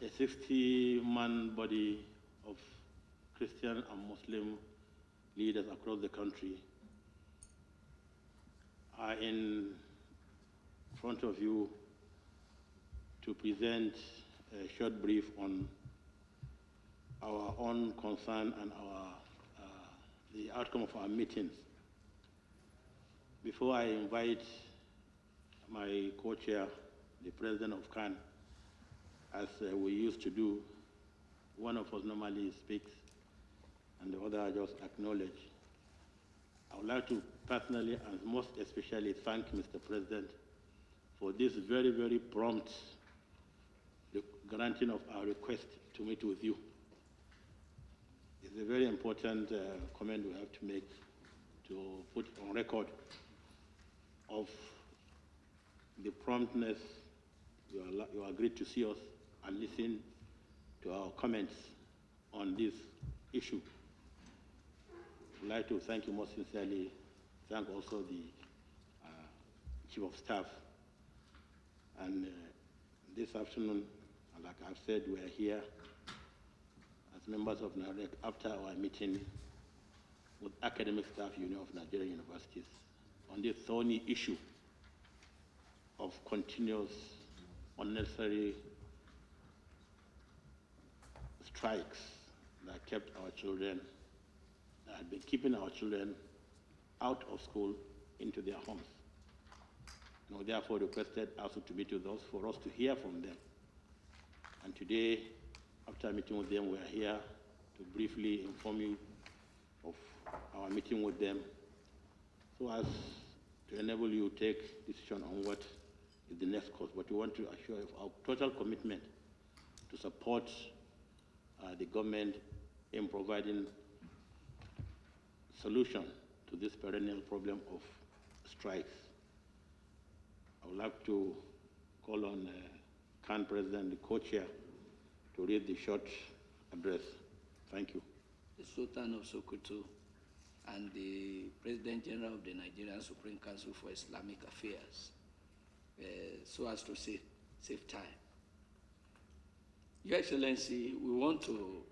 a 60-man body of Christian and Muslim leaders across the country are in front of you to present a short brief on our own concern and the outcome of our meetings. Before I invite my co-chair, the president of CAN, as we used to do, one of us normally speaks and the other just acknowledge. I would like to personally and most especially thank Mr. President for this very, very prompt granting of our request to meet with you. It's a very important comment we have to make to put on record of the promptness you agreed to see us and listen to our comments on this issue. I'd like to thank you most sincerely. Thank also the Chief of Staff. And this afternoon, like I've said, we are here as members of NAREC after our meeting with Academic Staff Union of Nigerian Universities on this thorny issue of continuous unnecessary strikes that kept our children, that had been keeping our children out of school into their homes. And we therefore requested ASUU to meet with us for us to hear from them. And today, after meeting with them, we are here to briefly inform you of our meeting with them so as to enable you to take decision on what is the next course. But we want to assure you of our total commitment to support the government in providing solution to this perennial problem of strikes. I would like to call on CAN President, the co-chair, to read the short address. Thank you. The Sultan of Sokoto and the President General of the Nigerian Supreme Council for Islamic Affairs, so as to save time. Your Excellency, we want to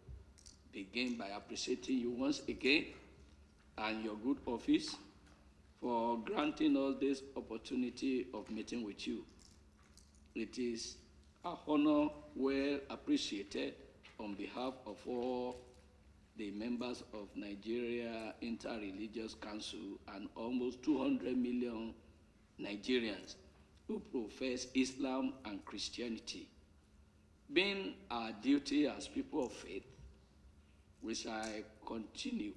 begin by appreciating you once again and your good office for granting us this opportunity of meeting with you. It is an honor well appreciated on behalf of all the members of Nigeria Inter-Religious Council and almost 200 million Nigerians who profess Islam and Christianity. Being our duty as people of faith, we shall continue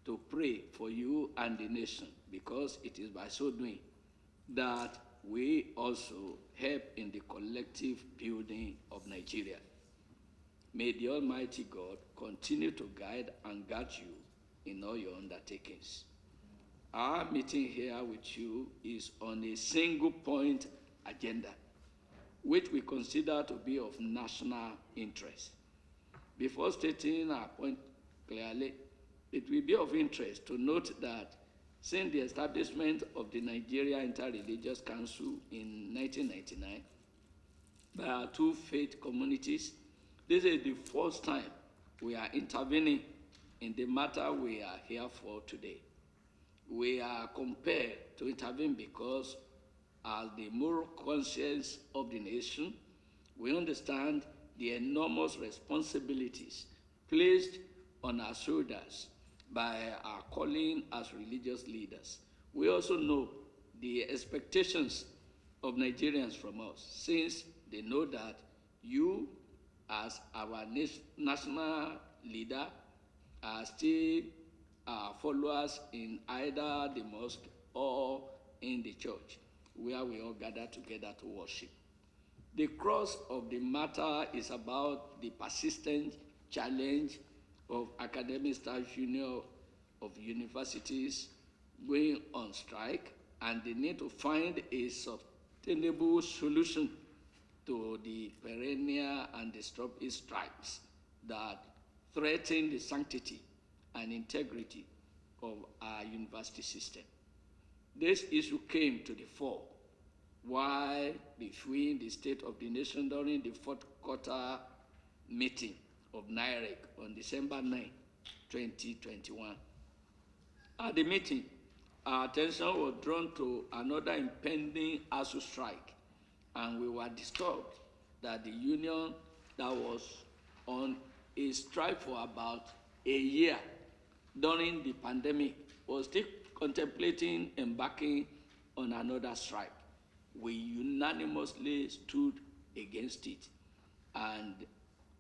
to pray for you and the nation, because it is by so doing that we also help in the collective building of Nigeria. May the Almighty God continue to guide and guide you in all your undertakings. Our meeting here with you is on a single point agenda, which we consider to be of national interest. Before stating our point clearly, it will be of interest to note that since the establishment of the Nigeria Inter-Religious Council in 1999 by our two faith communities, this is the first time we are intervening in the matter we are here for today. We are compelled to intervene because, as the moral conscience of the nation, we understand the enormous responsibilities placed on our shoulders by our calling as religious leaders. We also know the expectations of Nigerians from us, since they know that you, as our national leader, are still followers in either the mosque or in the church, where we all gather together to worship. The crux of the matter is about the persistent challenge of Academic Staff Union of universities going on strike, and the need to find a sustainable solution to the perennial and destructive strikes that threaten the sanctity and integrity of our university system. This issue came to the fore while reviewing the state of the nation during the fourth quarter meeting of NIREC on December 9, 2021. At the meeting, our attention was drawn to another impending ASUU strike, and we were disturbed that the union that was on a strike for about a year during the pandemic was still contemplating embarking on another strike. We unanimously stood against it and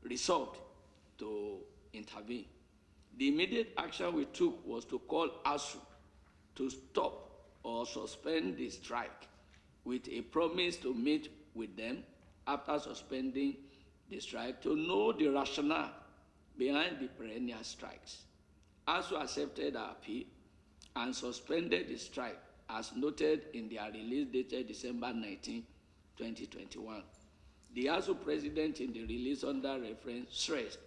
resolved to intervene. The immediate action we took was to call ASUU to stop or suspend the strike, with a promise to meet with them after suspending the strike to know the rationale behind the perennial strikes. ASUU accepted our appeal and suspended the strike as noted in their release dated December 19, 2021. The ASUU president in the release under reference stressed,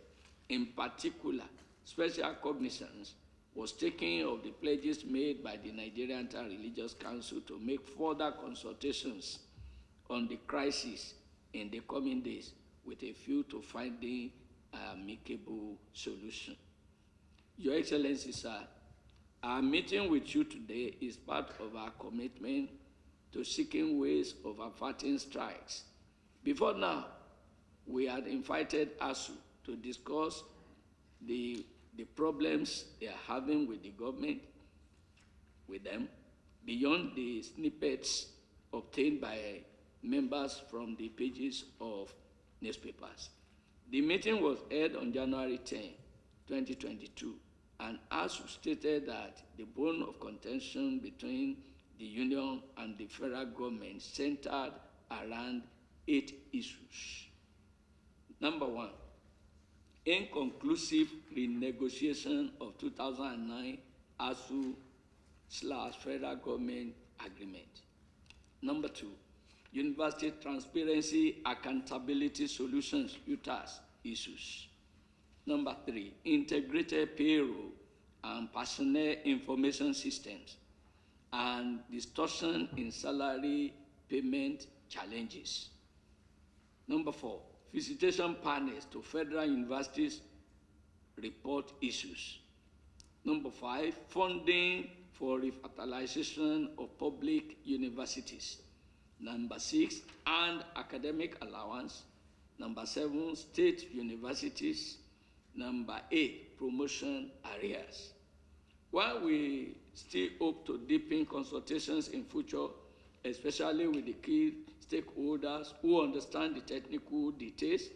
in particular, special cognizance was taken of the pledges made by the Nigerian Religious Council to make further consultations on the crisis in the coming days with a view to finding an amicable solution. Your Excellency, sir, our meeting with you today is part of our commitment to seeking ways of averting strikes. Before now, we had invited ASUU to discuss the problems they are having with the government, with them, beyond the snippets obtained by members from the pages of newspapers. The meeting was held on January 10, 2022, and ASUU stated that the bone of contention between the union and the federal government centered around 8 issues. Number 1, inconclusive renegotiation of 2009 ASUU/federal government agreement. Number 2, University Transparency Accountability Solutions (UTAS) issues. Number 3, integrated payroll and personnel information systems and distortion in salary payment challenges. Number 4, visitation panels to federal universities report issues. Number 5, funding for revitalization of public universities. Number 6, and academic allowance. Number 7, state universities. Number 8, promotion areas. While we still hope to deepen consultations in future, especially with the key stakeholders who understand the technical details,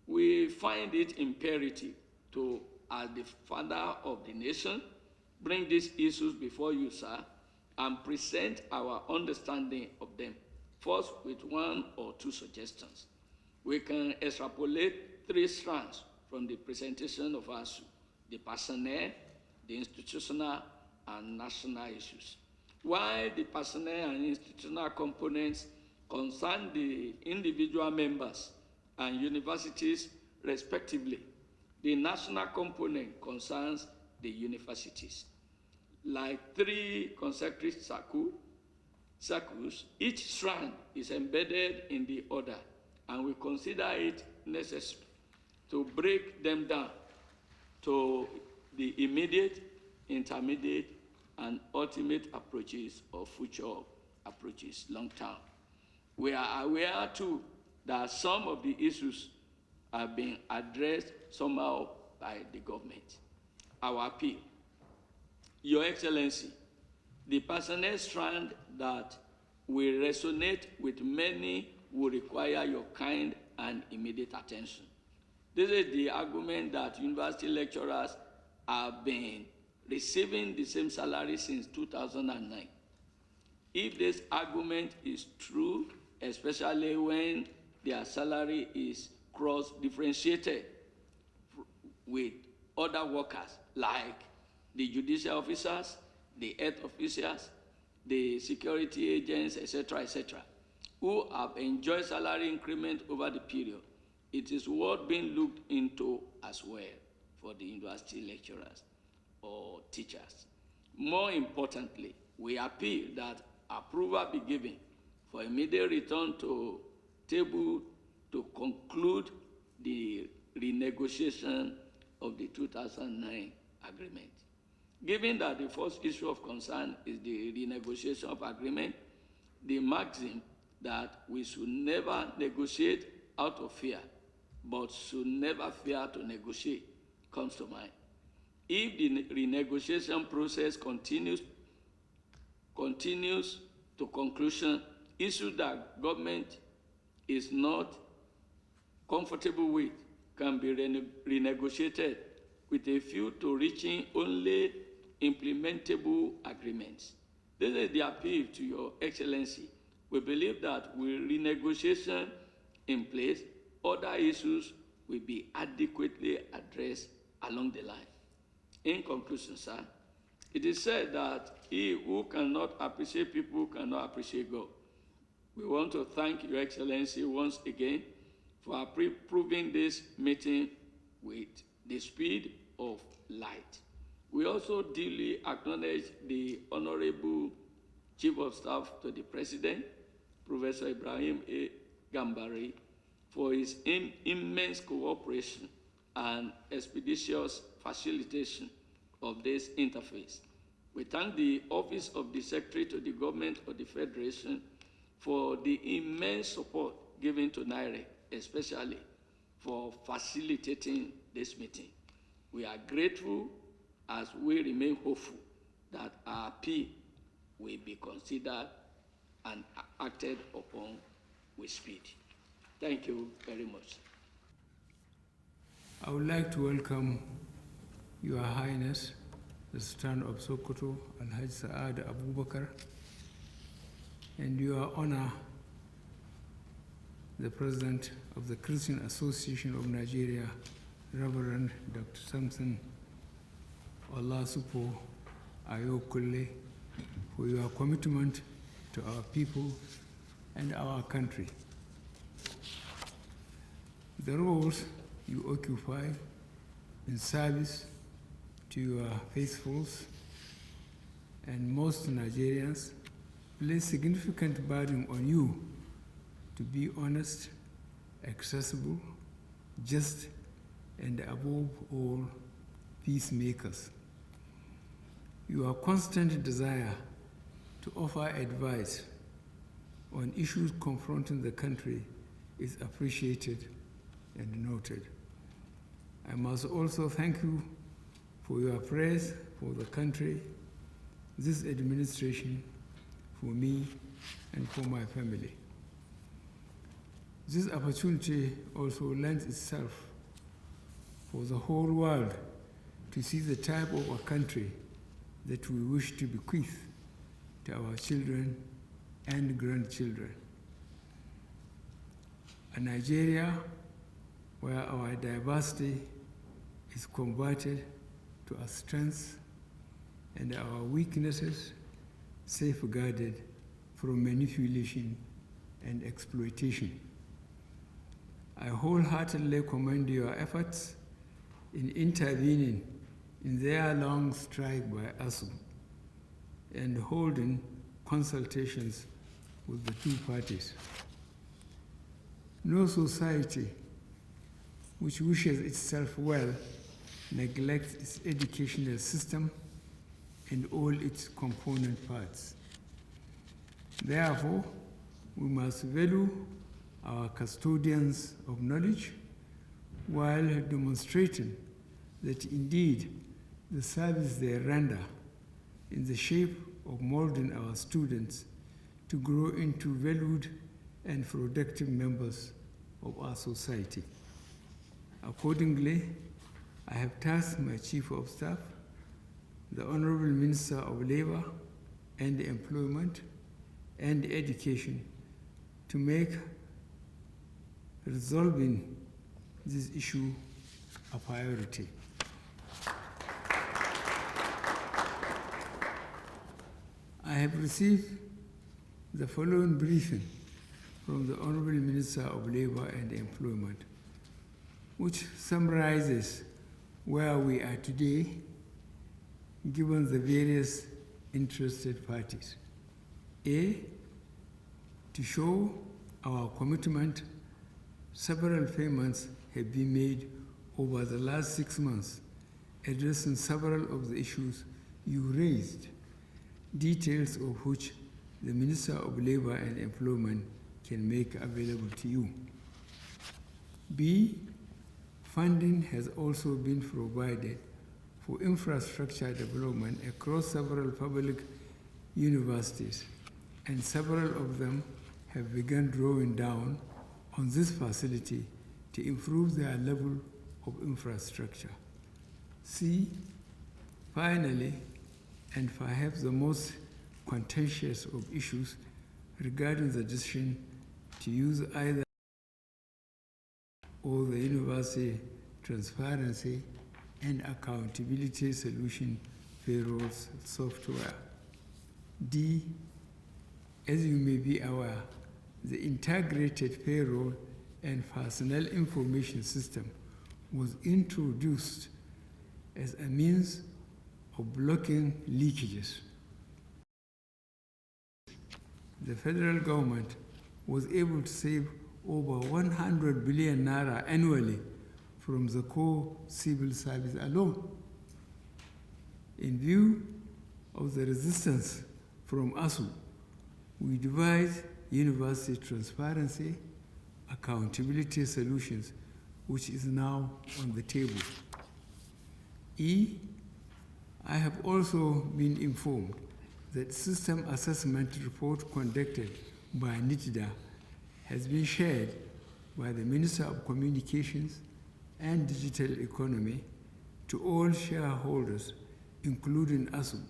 we find it imperative to, as the father of the nation, bring these issues before you, sir, and present our understanding of them, first with 1 or 2 suggestions. We can extrapolate 3 strands from the presentation of ASUU: the personnel, the institutional, and national issues. While the personnel and institutional components concern the individual members and universities respectively, the national component concerns the universities. Like 3 consecutive circles, each strand is embedded in the other, and we consider it necessary to break them down to the immediate, intermediate, and ultimate approaches or future approaches long term. We are aware too that some of the issues are being addressed somehow by the government. Our appeal: Your Excellency, the personnel strand that will resonate with many will require your kind and immediate attention. This is the argument that university lecturers have been receiving the same salary since 2009. If this argument is true, especially when their salary is cross-differentiated with other workers like the judicial officers, the health officers, the security agents, etc., who have enjoyed salary increment over the period, it is worth being looked into as well for the university lecturers or teachers. More importantly, we appeal that approval be given for immediate return to table to conclude the renegotiation of the 2009 agreement. Given that the first issue of concern is the renegotiation of agreement, the maxim that we should never negotiate out of fear, but should never fear to negotiate comes to mind. If the renegotiation process continues to conclusion, issues that government is not comfortable with can be renegotiated with a view to reaching only implementable agreements. This is the appeal to Your Excellency. We believe that with renegotiation in place, other issues will be adequately addressed along the line. In conclusion, sir, it is said that he who cannot appreciate people cannot appreciate God. We want to thank Your Excellency once again for approving this meeting with the speed of light. We also duly acknowledge the Honorable Chief of Staff to the President, Professor Ibrahim A. Gambari, for his immense cooperation and expeditious facilitation of this interface. We thank the Office of the Secretary to the Government of the Federation for the immense support given to NIREC, especially for facilitating this meeting. We are grateful as we remain hopeful that our appeal will be considered and acted upon with speed. Thank you very much. I would like to welcome Your Highness, the Sultan of Sokoto, Alhaji Saad Abubakar, and Your Honor, the President of the Christian Association of Nigeria, Reverend Dr. Samson Olasupo Ayokole, for your commitment to our people and our country. The roles you occupy in service to your faithfuls and most Nigerians place significant burden on you to be honest, accessible, just, and above all, peacemakers. Your constant desire to offer advice on issues confronting the country is appreciated and noted. I must also thank you for your praise for the country, this administration, for me, and for my family. This opportunity also lends itself for the whole world to see the type of a country that we wish to bequeath to our children and grandchildren. A Nigeria where our diversity is converted to our strengths and our weaknesses safeguarded from manipulation and exploitation. I wholeheartedly commend your efforts in intervening in their long strike by ASUU and holding consultations with the two parties. No society which wishes itself well neglects its educational system and all its component parts. Therefore, we must value our custodians of knowledge while demonstrating that indeed the service they render in the shape of molding our students to grow into valued and productive members of our society. Accordingly, I have tasked my Chief of Staff, the Honorable Minister of Labor and Employment and Education, to make resolving this issue a priority. I have received the following briefing from the Honorable Minister of Labor and Employment, which summarizes where we are today, given the various interested parties. A, To show our commitment, several payments have been made over the last 6 months, addressing several of the issues you raised, details of which the Minister of Labor and Employment can make available to you. B, funding has also been provided for infrastructure development across several public universities, and several of them have begun drawing down on this facility to improve their level of infrastructure. C, finally, and perhaps the most contentious of issues regarding the decision to use either or the University Transparency and Accountability Solution payroll software. D, as you may be aware, the Integrated Payroll and Personnel Information System was introduced as a means of blocking leakages. The federal government was able to save over 100 billion naira annually from the core civil service alone. In view of the resistance from ASUU, we devised University Transparency Accountability Solutions, which is now on the table. E, I have also been informed that system assessment report conducted by NITDA has been shared by the Minister of Communications and Digital Economy to all shareholders, including ASUU,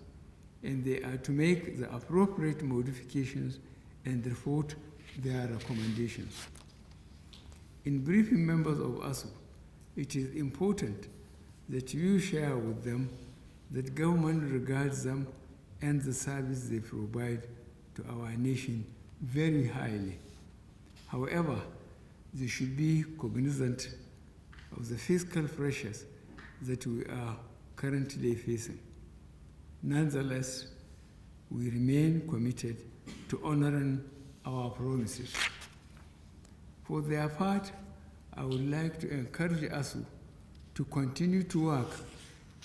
and they are to make the appropriate modifications and report their recommendations. In briefing members of ASUU, it is important that you share with them that government regards them and the service they provide to our nation very highly. However, they should be cognizant of the fiscal pressures that we are currently facing. Nonetheless, we remain committed to honoring our promises. For their part, I would like to encourage ASUU to continue to work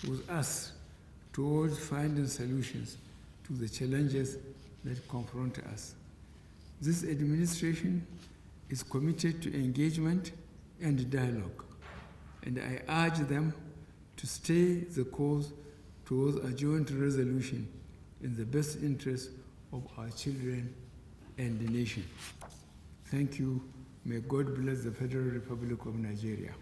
with us towards finding solutions to the challenges that confront us. This administration is committed to engagement and dialogue, and I urge them to stay the course towards a joint resolution in the best interest of our children and the nation. Thank you. May God bless the Federal Republic of Nigeria.